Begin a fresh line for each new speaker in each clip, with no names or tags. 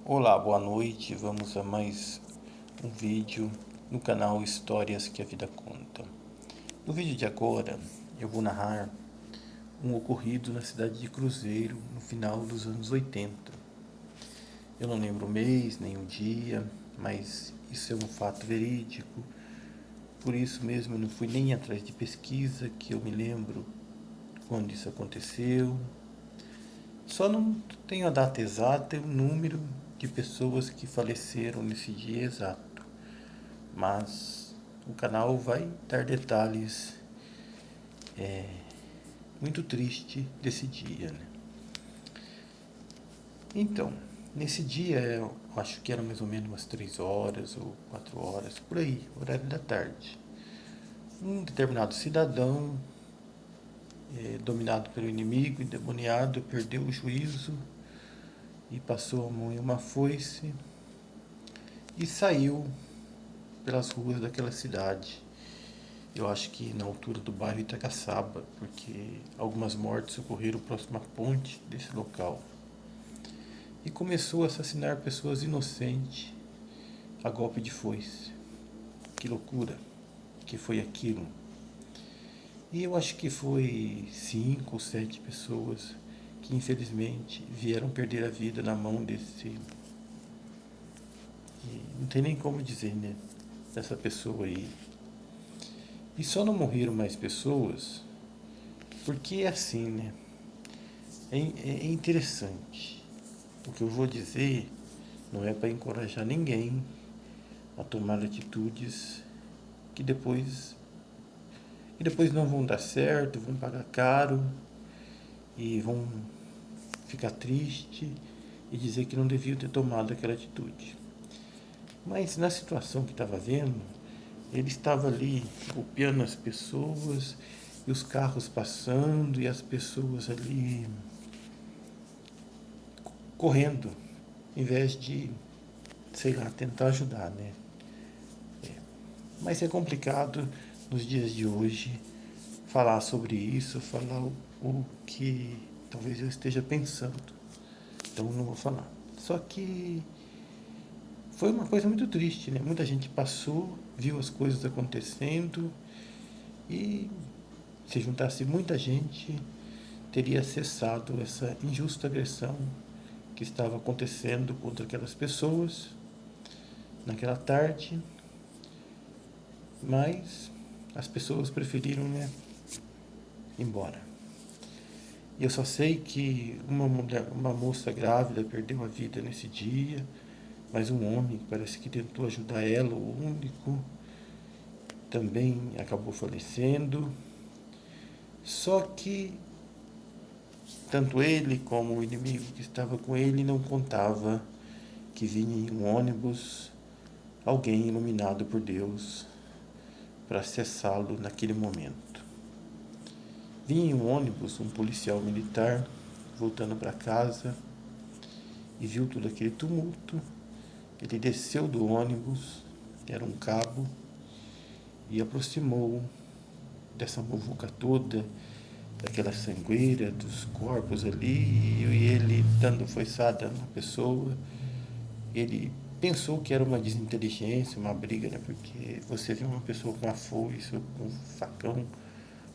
Olá, boa noite. Vamos a mais um vídeo no canal Histórias que a Vida Conta. No vídeo de agora, eu vou narrar um ocorrido na cidade de Cruzeiro no final dos anos 80. Eu não lembro o mês nem o dia, mas isso é um fato verídico. Por isso mesmo eu não fui nem atrás de pesquisa, que eu me lembro quando isso aconteceu. Só não tenho a data exata e o número de pessoas que faleceram nesse dia exato, mas o canal vai dar detalhes muito tristes desse dia, né? Então, nesse dia, eu acho que era mais ou menos umas 3 horas ou 4 horas, por aí, horário da tarde. Um determinado cidadão, dominado pelo inimigo, endemoniado, perdeu o juízo e passou a mão em uma foice e saiu pelas ruas daquela cidade. Eu acho que na altura do bairro Itacaçaba, porque algumas mortes ocorreram próximo à ponte desse local. E começou a assassinar pessoas inocentes a golpe de foice. Que loucura que foi aquilo. E eu acho que foi 5 ou 7 pessoas que infelizmente vieram perder a vida na mão desse... E não tem nem como dizer, né? Dessa pessoa aí. E só não morreram mais pessoas porque é assim, né? É interessante. O que eu vou dizer não é para encorajar ninguém a tomar atitudes que depois não vão dar certo, vão pagar caro e vão ficar triste e dizer que não deviam ter tomado aquela atitude. Mas na situação que estava vendo, ele estava ali golpeando as pessoas e os carros passando e as pessoas ali correndo, em vez de, sei lá, tentar ajudar, né? Mas é complicado nos dias de hoje falar sobre isso, falar o que talvez eu esteja pensando. Então não vou falar. Só que foi uma coisa muito triste, né? Muita gente passou, viu as coisas acontecendo e se juntasse muita gente, teria cessado essa injusta agressão que estava acontecendo contra aquelas pessoas naquela tarde, mas as pessoas preferiram, né, ir embora. E eu só sei que uma moça grávida perdeu a vida nesse dia, mas um homem que parece que tentou ajudar ela, o único, também acabou falecendo. Só que tanto ele como o inimigo que estava com ele não contava que vinha em um ônibus alguém iluminado por Deus para acessá-lo naquele momento. Vinha em um ônibus um policial militar voltando para casa e viu todo aquele tumulto. Ele desceu do ônibus, que era um cabo, e aproximou dessa muvuca toda, daquela sangueira, dos corpos ali, e ele dando foiçada na pessoa. Ele pensou que era uma desinteligência, uma briga, né? Porque você vê uma pessoa com uma foice, ou com um facão,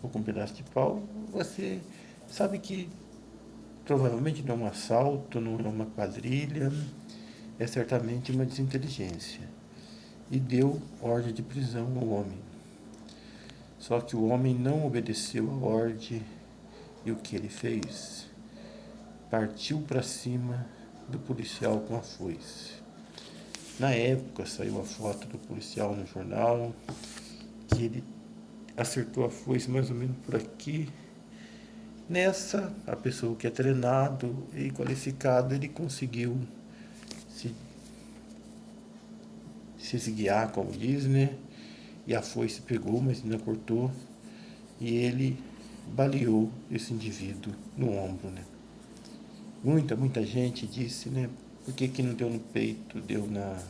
ou com um pedaço de pau, você sabe que provavelmente não é um assalto, não é uma quadrilha, é certamente uma desinteligência. E deu ordem de prisão ao homem. Só que o homem não obedeceu a ordem e o que ele fez? Partiu para cima do policial com a foice. Na época saiu a foto do policial no jornal, que ele acertou a foice mais ou menos por aqui. Nessa, a pessoa que é treinado e qualificado, ele conseguiu se, se esguiar, como diz, né? E a foice pegou, mas ainda cortou. E ele baleou esse indivíduo no ombro, né? Muita gente disse, né? Por que não deu no peito, deu na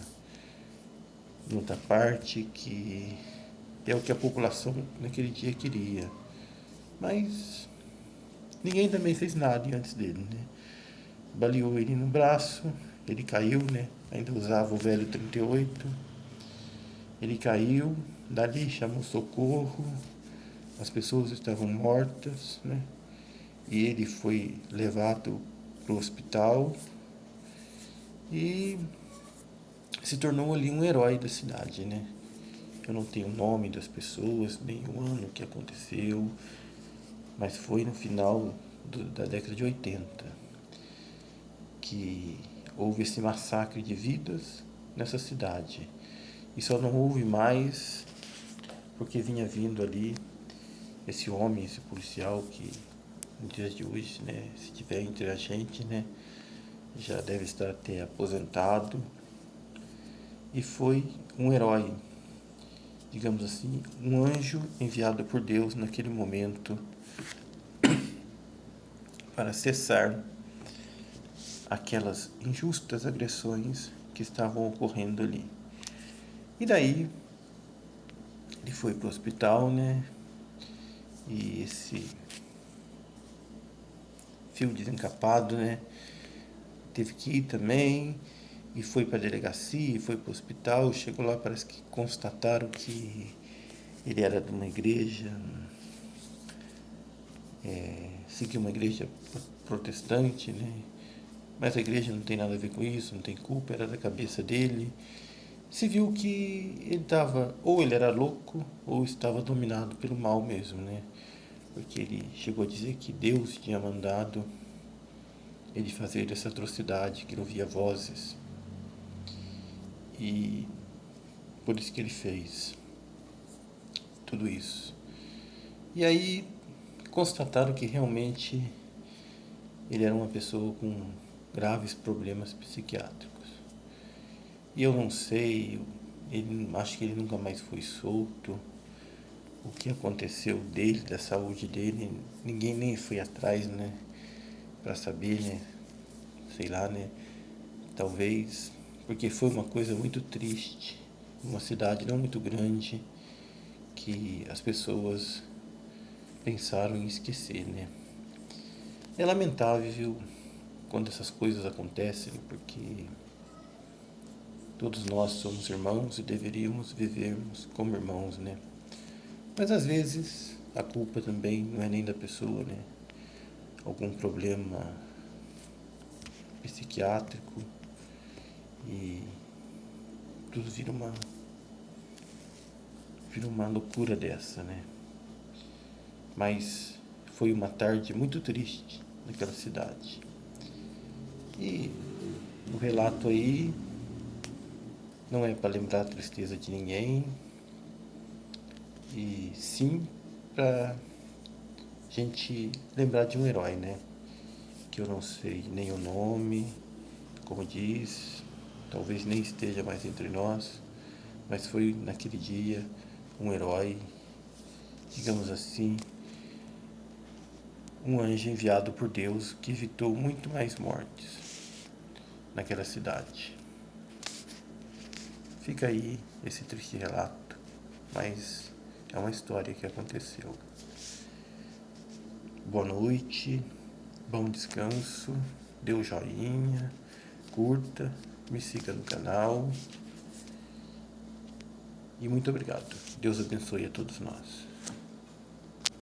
outra parte, que é o que a população naquele dia queria. Mas ninguém também fez nada antes dele, né? Baleou ele no braço, ele caiu, né? Ainda usava o velho 38. Ele caiu, dali chamou socorro, as pessoas estavam mortas, né? E ele foi levado para o hospital e se tornou ali um herói da cidade, né? Eu não tenho o nome das pessoas, nem o ano que aconteceu, mas foi no final da década de 80 que houve esse massacre de vidas nessa cidade. E só não houve mais porque vinha vindo ali esse homem, esse policial que nos dias de hoje, né, se tiver entre a gente, né, já deve estar até aposentado, e foi um herói, digamos assim, um anjo enviado por Deus naquele momento para cessar aquelas injustas agressões que estavam ocorrendo ali. E daí ele foi para o hospital, né? E esse fio desencapado, né? Teve que ir também e foi para a delegacia, foi para o hospital. Chegou lá, parece que constataram que ele era de uma igreja, seguia uma igreja protestante, né? Mas a igreja não tem nada a ver com isso, não tem culpa, era da cabeça dele. Se viu que ele estava, ou ele era louco, ou estava dominado pelo mal mesmo, né? Porque ele chegou a dizer que Deus tinha mandado ele fazer essa atrocidade, que ele ouvia vozes. E por isso que ele fez tudo isso. E aí constataram que realmente ele era uma pessoa com graves problemas psiquiátricos. E eu não sei, acho que ele nunca mais foi solto. O que aconteceu dele, da saúde dele, ninguém nem foi atrás, né? Para saber, né? Sei lá, né? Talvez, porque foi uma coisa muito triste, uma cidade não muito grande, que as pessoas pensaram em esquecer, né? É lamentável quando essas coisas acontecem, porque todos nós somos irmãos e deveríamos vivermos como irmãos, né? Mas às vezes a culpa também não é nem da pessoa, né? Algum problema psiquiátrico e tudo vira uma loucura dessa, né? Mas foi uma tarde muito triste naquela cidade. E o relato aí não é para lembrar a tristeza de ninguém, e sim para gente lembrar de um herói, né? Que eu não sei nem o nome, como diz, talvez nem esteja mais entre nós, mas foi naquele dia um herói, digamos assim, um anjo enviado por Deus que evitou muito mais mortes naquela cidade. Fica aí esse triste relato, mas é uma história que aconteceu. Boa noite, bom descanso, dê um joinha, curta, me siga no canal e muito obrigado. Deus abençoe a todos nós.